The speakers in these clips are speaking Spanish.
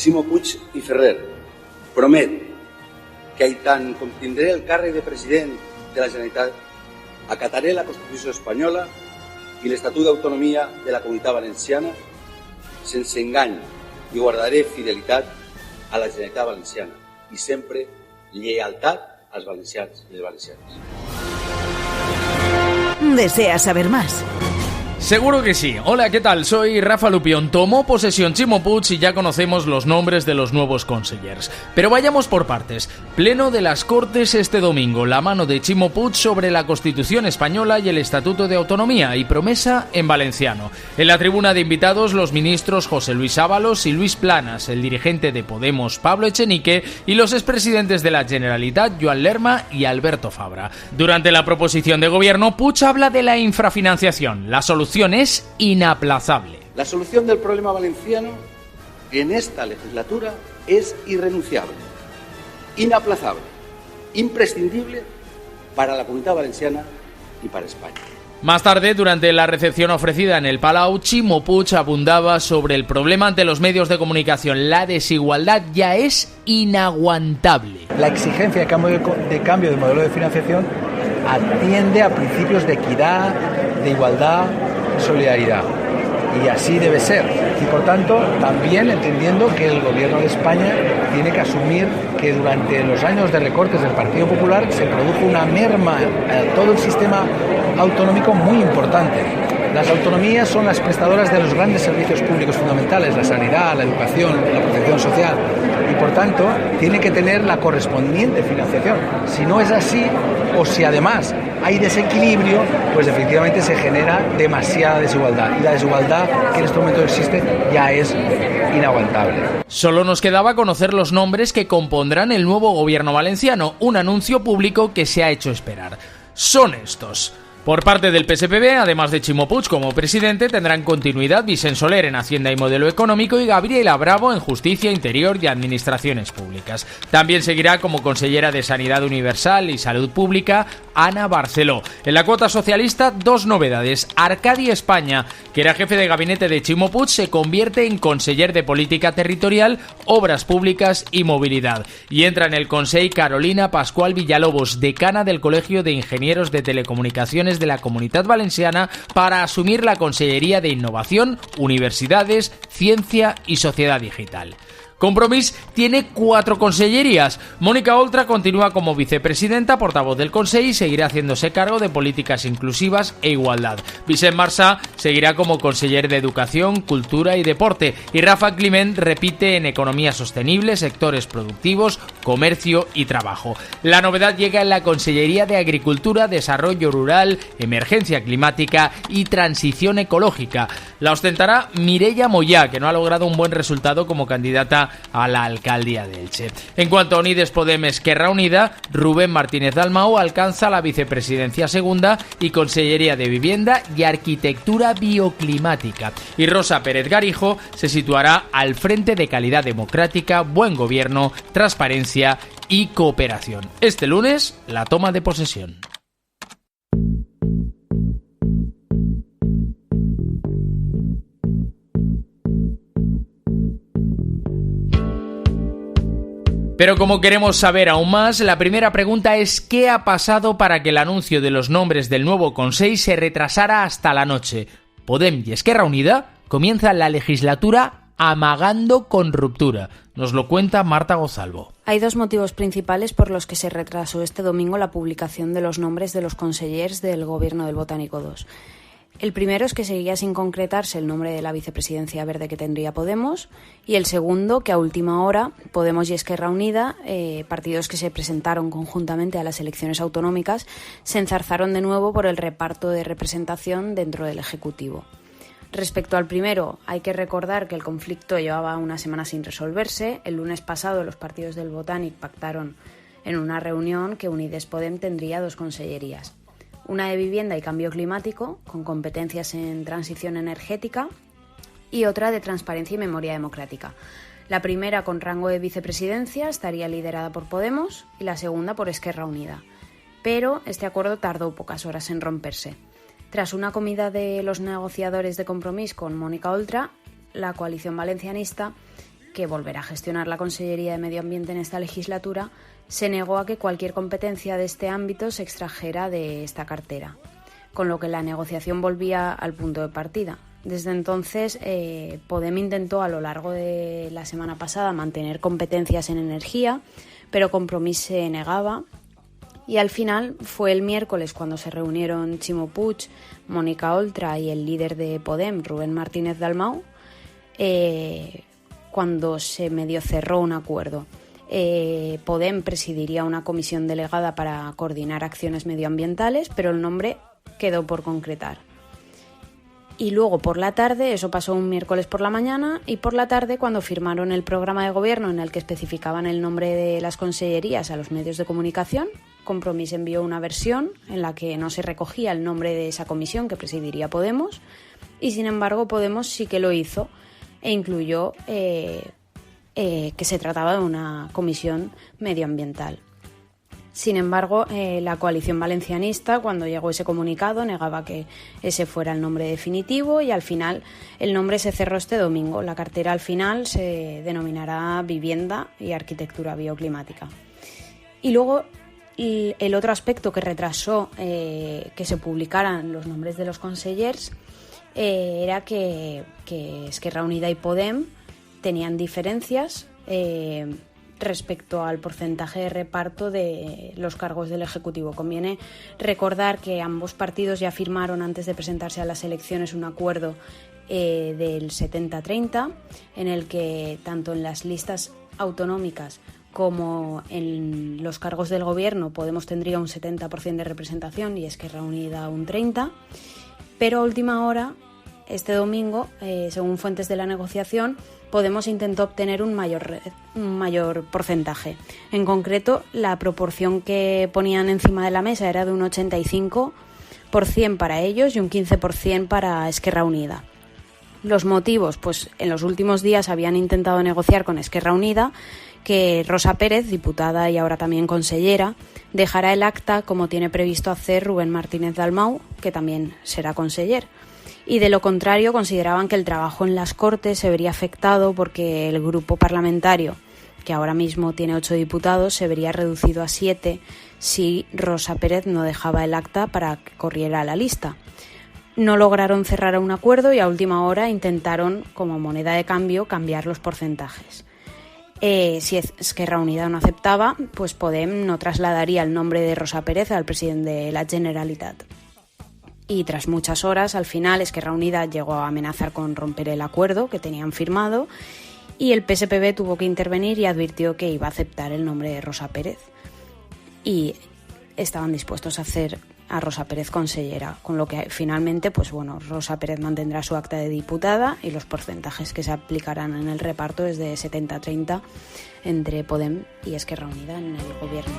Ximo Puig i Ferrer, promet que en tant com tindré el càrrec de president de la Generalitat, acataré la Constitució espanyola i l'Estatut d'Autonomia de la Comunitat Valenciana sense engany i guardaré fidelitat a la Generalitat Valenciana i sempre lleialtat als valencians i les valencianes. ¿Deseas saber más? Seguro que sí. Hola, ¿qué tal? Soy Rafa Lupión. Tomó posesión Ximo Puig y ya conocemos los nombres de los nuevos consellers. Pero vayamos por partes. Pleno de las Cortes este domingo. La mano de Ximo Puig sobre la Constitución española y el Estatuto de Autonomía y promesa en valenciano. En la tribuna de invitados los ministros José Luis Ábalos y Luis Planas, el dirigente de Podemos Pablo Echenique y los expresidentes de la Generalitat Joan Lerma y Alberto Fabra. Durante la proposición de gobierno, Puig habla de la infrafinanciación. La solución es inaplazable. La solución del problema valenciano en esta legislatura es irrenunciable, inaplazable, imprescindible para la Comunidad Valenciana y para España. Más tarde, durante la recepción ofrecida en el Palau, Ximo Puig abundaba sobre el problema ante los medios de comunicación. La desigualdad ya es inaguantable. La exigencia de cambio de modelo de financiación atiende a principios de equidad, de igualdad, solidaridad, y así debe ser, y por tanto también entendiendo que el gobierno de España tiene que asumir que durante los años de recortes del Partido Popular se produjo una merma a todo el sistema autonómico muy importante. Las autonomías son las prestadoras de los grandes servicios públicos fundamentales, la sanidad, la educación, la protección social, y por tanto tiene que tener la correspondiente financiación. Si no es así, o si además hay desequilibrio, pues efectivamente se genera demasiada desigualdad, y la desigualdad que en este momento existe ya es inaguantable. Solo nos quedaba conocer los nombres que compondrán el nuevo gobierno valenciano, un anuncio público que se ha hecho esperar. Son estos. Por parte del PSPB, además de Ximo Puig como presidente, tendrán continuidad Vicent Soler en Hacienda y Modelo Económico y Gabriela Bravo en Justicia, Interior y Administraciones Públicas. También seguirá como consellera de Sanidad Universal y Salud Pública Ana Barceló. En la cuota socialista, dos novedades. Arcadi España, que era jefe de gabinete de Ximo Puig, se convierte en conseller de Política Territorial, Obras Públicas y Movilidad. Y entra en el Consell Carolina Pascual Villalobos, decana del Colegio de Ingenieros de Telecomunicaciones de la Comunitat Valenciana, para asumir la Consellería de Innovación, Universidades, Ciencia y Sociedad Digital. Compromís tiene 4 consellerías. Mónica Oltra continúa como vicepresidenta, portavoz del Consell, y seguirá haciéndose cargo de políticas inclusivas e igualdad. Vicent Marsá seguirá como conseller de Educación, Cultura y Deporte. Y Rafa Climent repite en Economía Sostenible, Sectores Productivos, Comercio y Trabajo. La novedad llega en la Consellería de Agricultura, Desarrollo Rural, Emergencia Climática y Transición Ecológica. La ostentará Mireia Moyà, que no ha logrado un buen resultado como candidata a la alcaldía de Elche. En cuanto a Unides Podem Esquerra Unida, Rubén Martínez Dalmau alcanza la vicepresidencia segunda y Consellería de Vivienda y Arquitectura Bioclimática. Y Rosa Pérez Garijo se situará al frente de Calidad Democrática, Buen Gobierno, Transparencia y Cooperación. Este lunes, la toma de posesión. Pero como queremos saber aún más, la primera pregunta es ¿qué ha pasado para que el anuncio de los nombres del nuevo Consell se retrasara hasta la noche? Podem y Esquerra Unida comienzan la legislatura amagando con ruptura. Nos lo cuenta Marta Gozalvo. Hay dos motivos principales por los que se retrasó este domingo la publicación de los nombres de los consellers del Gobierno del Botánico 2. El primero es que seguía sin concretarse el nombre de la vicepresidencia verde que tendría Podemos, y el segundo que a última hora Podemos y Esquerra Unida, partidos que se presentaron conjuntamente a las elecciones autonómicas, se enzarzaron de nuevo por el reparto de representación dentro del Ejecutivo. Respecto al primero, hay que recordar que el conflicto llevaba una semana sin resolverse. El lunes pasado los partidos del Botànic pactaron en una reunión que Unides Podem tendría 2 consellerías. Una de Vivienda y Cambio Climático, con competencias en transición energética, y otra de Transparencia y Memoria Democrática. La primera, con rango de vicepresidencia, estaría liderada por Podemos y la segunda por Esquerra Unida. Pero este acuerdo tardó pocas horas en romperse. Tras una comida de los negociadores de Compromís con Mónica Oltra, la coalición valencianista que volverá a gestionar la Consellería de Medio Ambiente en esta legislatura, se negó a que cualquier competencia de este ámbito se extrajera de esta cartera, con lo que la negociación volvía al punto de partida. Desde entonces, Podem intentó a lo largo de la semana pasada mantener competencias en energía, pero Compromís se negaba. Y al final fue el miércoles cuando se reunieron Ximo Puig, Mónica Oltra y el líder de Podem, Rubén Martínez Dalmau, cuando se medio cerró un acuerdo. Podem presidiría una comisión delegada para coordinar acciones medioambientales, pero el nombre quedó por concretar. Y luego por la tarde, eso pasó un miércoles por la mañana, y por la tarde, cuando firmaron el programa de gobierno en el que especificaban el nombre de las consellerías a los medios de comunicación, Compromís envió una versión en la que no se recogía el nombre de esa comisión que presidiría Podemos, y sin embargo Podemos sí que lo hizo e incluyó que se trataba de una comisión medioambiental. Sin embargo, la coalición valencianista, cuando llegó ese comunicado, negaba que ese fuera el nombre definitivo, y al final el nombre se cerró este domingo. La cartera al final se denominará Vivienda y Arquitectura Bioclimática. Y luego el otro aspecto que retrasó que se publicaran los nombres de los consellers era que Esquerra Unida y Podem tenían diferencias respecto al porcentaje de reparto de los cargos del Ejecutivo. Conviene recordar que ambos partidos ya firmaron antes de presentarse a las elecciones un acuerdo del 70-30, en el que tanto en las listas autonómicas como en los cargos del gobierno Podemos tendría un 70% de representación y Esquerra Unida un 30%, pero a última hora, este domingo, según fuentes de la negociación, Podemos intentó obtener un mayor porcentaje. En concreto, la proporción que ponían encima de la mesa era de un 85% para ellos y un 15% para Esquerra Unida. Los motivos, pues en los últimos días habían intentado negociar con Esquerra Unida que Rosa Pérez, diputada y ahora también consellera, dejará el acta como tiene previsto hacer Rubén Martínez Dalmau, que también será conseller. Y de lo contrario, consideraban que el trabajo en las Cortes se vería afectado porque el grupo parlamentario, que ahora mismo tiene 8 diputados, se vería reducido a 7 si Rosa Pérez no dejaba el acta para que corriera a la lista. No lograron cerrar un acuerdo y a última hora intentaron, como moneda de cambio, cambiar los porcentajes. Si Esquerra Unida no aceptaba, pues Podem no trasladaría el nombre de Rosa Pérez al presidente de la Generalitat. Y tras muchas horas, al final, Esquerra Unida llegó a amenazar con romper el acuerdo que tenían firmado, y el PSPB tuvo que intervenir y advirtió que iba a aceptar el nombre de Rosa Pérez. Y estaban dispuestos a hacer a Rosa Pérez consellera, con lo que finalmente, pues bueno, Rosa Pérez mantendrá su acta de diputada y los porcentajes que se aplicarán en el reparto es de 70-30 entre Podem y Esquerra Unida en el gobierno.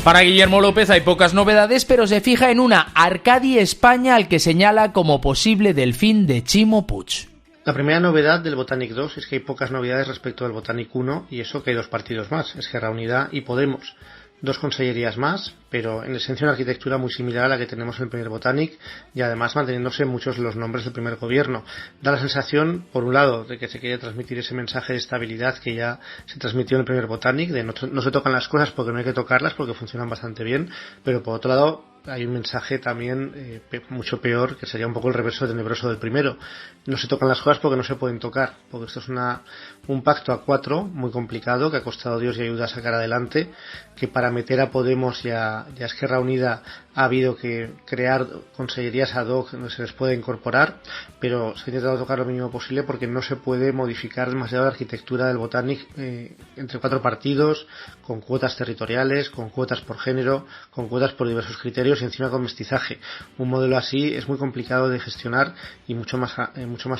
Para Guillermo López hay pocas novedades, pero se fija en una Arcadi España al que señala como posible delfín de Ximo Puig. La primera novedad del Botanic 2 es que hay pocas novedades respecto al Botanic 1, y eso que hay 2 partidos más, Esquerra Unida y Podemos. 2 consellerías más, pero en esencia una arquitectura muy similar a la que tenemos en el primer Botanic, y además manteniéndose muchos de los nombres del primer gobierno. Da la sensación, por un lado, de que se quiere transmitir ese mensaje de estabilidad que ya se transmitió en el primer Botanic, de no se tocan las cosas porque no hay que tocarlas, porque funcionan bastante bien, pero por otro lado hay un mensaje también mucho peor, que sería un poco el reverso tenebroso del primero. No se tocan las cosas porque no se pueden tocar, porque esto es un pacto a 4 muy complicado, que ha costado Dios y ayuda a sacar adelante, que para meter a Podemos y a Esquerra Unida ha habido que crear consellerías ad hoc donde se les puede incorporar, pero se ha intentado tocar lo mínimo posible porque no se puede modificar demasiado la arquitectura del Botanic entre 4 partidos, con cuotas territoriales, con cuotas por género, con cuotas por diversos criterios y encima con mestizaje. Un modelo así es muy complicado de gestionar y mucho más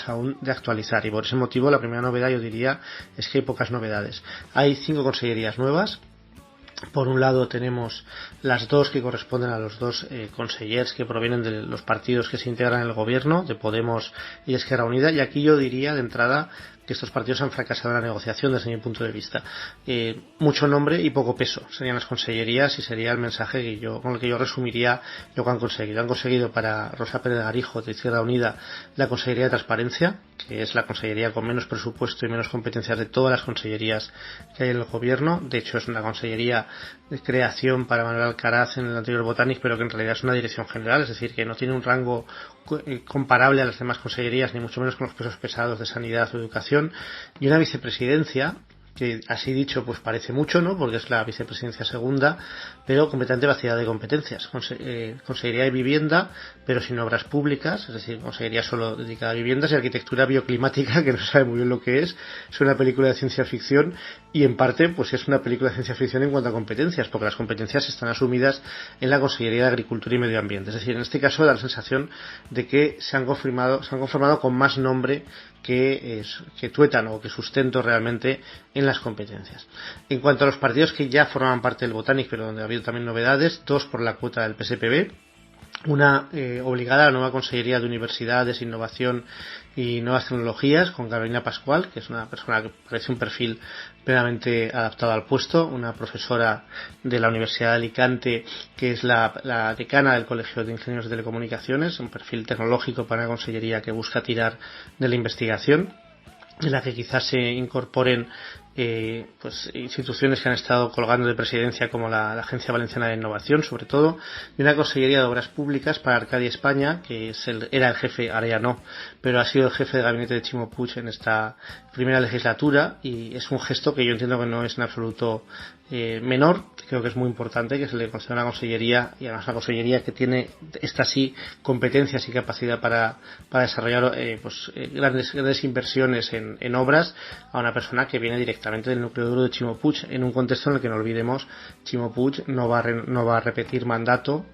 aún de actualizar, y por ese motivo la primera novedad, yo diría, es que hay pocas novedades. Hay 5 consellerías nuevas. Por un lado tenemos las 2 que corresponden a los 2 consellers que provienen de los partidos que se integran en el gobierno, de Podemos y Esquerra Unida, y aquí yo diría de entrada que estos partidos han fracasado en la negociación desde mi punto de vista. Mucho nombre y poco peso serían las consellerías y sería el mensaje con el que yo resumiría lo que han conseguido. Han conseguido para Rosa Pérez Garijo de Izquierda Unida la Consellería de Transparencia, que es la consellería con menos presupuesto y menos competencias de todas las consellerías que hay en el gobierno. De hecho, es una consellería de creación para Manuel Alcaraz en el anterior Botanic, pero que en realidad es una dirección general, es decir, que no tiene un rango comparable a las demás consellerías, ni mucho menos con los pesos pesados de sanidad o educación, y una vicepresidencia que, así dicho, pues parece mucho, ¿no? Porque es la vicepresidencia segunda, pero completamente vaciada de competencias. Consejería de Vivienda, pero sin obras públicas, es decir, consejería solo dedicada a viviendas, y arquitectura bioclimática, que no sabe muy bien lo que es una película de ciencia ficción, y en parte pues es una película de ciencia ficción en cuanto a competencias, porque las competencias están asumidas en la Consellería de Agricultura y Medio Ambiente. Es decir, en este caso da la sensación de que se han conformado con más nombre que tuétano o que sustento realmente en las competencias. En cuanto a los partidos que ya formaban parte del Botanic, pero donde ha habido también novedades, dos por la cuota del PSPB, una obligada a la nueva Consellería de Universidades, Innovación y Nuevas Tecnologías, con Carolina Pascual, que es una persona que parece un perfil plenamente adaptado al puesto, una profesora de la Universidad de Alicante, que es la decana del Colegio de Ingenieros de Telecomunicaciones, un perfil tecnológico para una consellería que busca tirar de la investigación, en la que quizás se incorporen pues instituciones que han estado colgando de presidencia, como la Agencia Valenciana de Innovación, sobre todo, y una Consellería de Obras Públicas para Arcadia España, que era el jefe, ahora ya no, pero ha sido el jefe de gabinete de Chimo Puig en esta primera legislatura, y es un gesto que yo entiendo que no es en absoluto menor. Creo que es muy importante que se le conceda una consellería, y además una consellería que tiene esta sí competencias y capacidad para desarrollar grandes inversiones en obras, a una persona que viene directamente del núcleo duro de Chimo Puig, en un contexto en el que, no olvidemos, Chimo Puig no va a repetir mandato,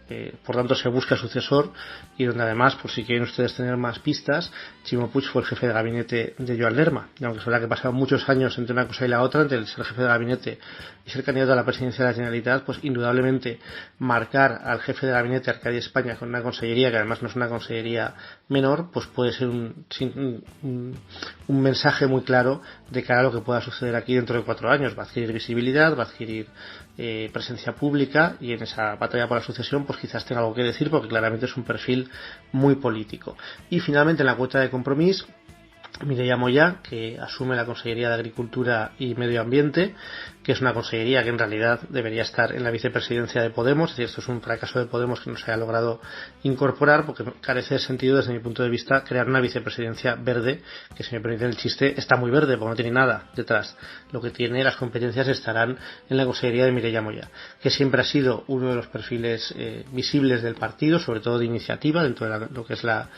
por tanto se busca sucesor, y donde además, por si quieren ustedes tener más pistas, Chimo Puig fue el jefe de gabinete de Joan Lerma, y aunque es verdad que pasaron muchos años entre una cosa y la otra, entre el ser jefe de gabinete y ser candidato a la presidencia de la Generalitat, pues indudablemente marcar al jefe de gabinete de Arcadia España con una consellería que además no es una consellería menor, pues puede ser un mensaje muy claro de cara a lo que pueda suceder aquí dentro de 4 años. Va a adquirir visibilidad, va a adquirir presencia pública, y en esa batalla por la sucesión pues quizás tenga algo que decir, porque claramente es un perfil muy político. Y finalmente, en la cuota de Compromís, Mireia Moya, que asume la Consellería de Agricultura y Medio Ambiente, que es una consellería que en realidad debería estar en la vicepresidencia de Podemos. Es decir, esto es un fracaso de Podemos que no se haya logrado incorporar, porque carece de sentido, desde mi punto de vista, crear una vicepresidencia verde, que, si me permiten el chiste, está muy verde porque no tiene nada detrás. Lo que tiene, las competencias estarán en la consellería de Mireia Moya, que siempre ha sido uno de los perfiles visibles del partido, sobre todo de iniciativa, dentro de lo que es la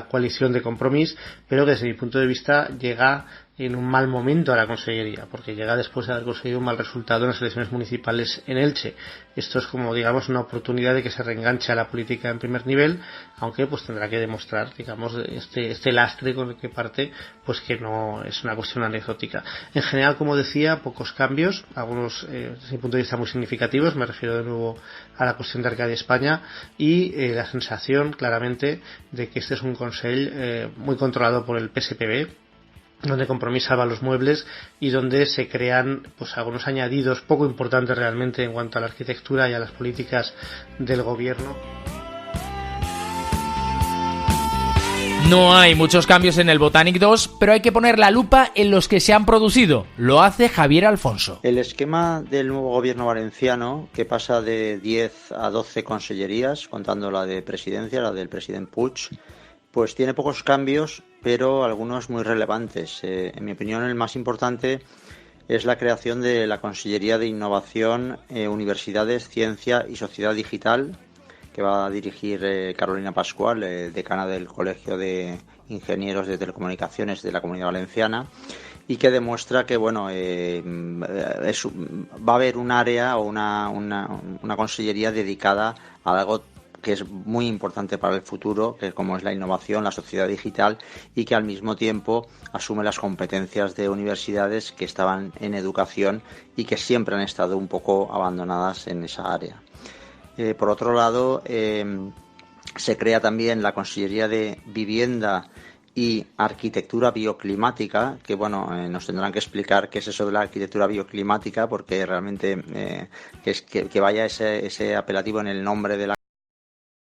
coalición de Compromís, pero que, desde mi punto de vista, llega en un mal momento a la consellería, porque llega después de haber conseguido un mal resultado en las elecciones municipales en Elche. Esto es como, digamos, una oportunidad de que se reenganche a la política en primer nivel, aunque pues tendrá que demostrar, digamos, este lastre con el que parte, pues que no es una cuestión anecdótica. En general, como decía, pocos cambios, algunos desde mi punto de vista muy significativos. Me refiero de nuevo a la cuestión de Arcadia España, y la sensación claramente de que este es un consell muy controlado por el PSPB, donde Compromís salva los muebles y donde se crean pues algunos añadidos poco importantes realmente en cuanto a la arquitectura y a las políticas del gobierno. No hay muchos cambios en el Botanic 2, pero hay que poner la lupa en los que se han producido. Lo hace Javier Alfonso. El esquema del nuevo gobierno valenciano, que pasa de 10 a 12 consellerías, contando la de presidencia, la del presidente Puig, pues tiene pocos cambios, pero algunos muy relevantes. En mi opinión, el más importante es la creación de la Consellería de Innovación, Universidades, Ciencia y Sociedad Digital, que va a dirigir Carolina Pascual, decana del Colegio de Ingenieros de Telecomunicaciones de la Comunidad Valenciana, y que demuestra que va a haber un área o una consellería dedicada a algo que es muy importante para el futuro, que como es la innovación, la sociedad digital, y que al mismo tiempo asume las competencias de universidades que estaban en educación y que siempre han estado un poco abandonadas en esa área. Por otro lado, se crea también la Consellería de Vivienda y arquitectura bioclimática, que bueno, nos tendrán que explicar qué es eso de la arquitectura bioclimática, porque realmente que vaya ese apelativo en el nombre de la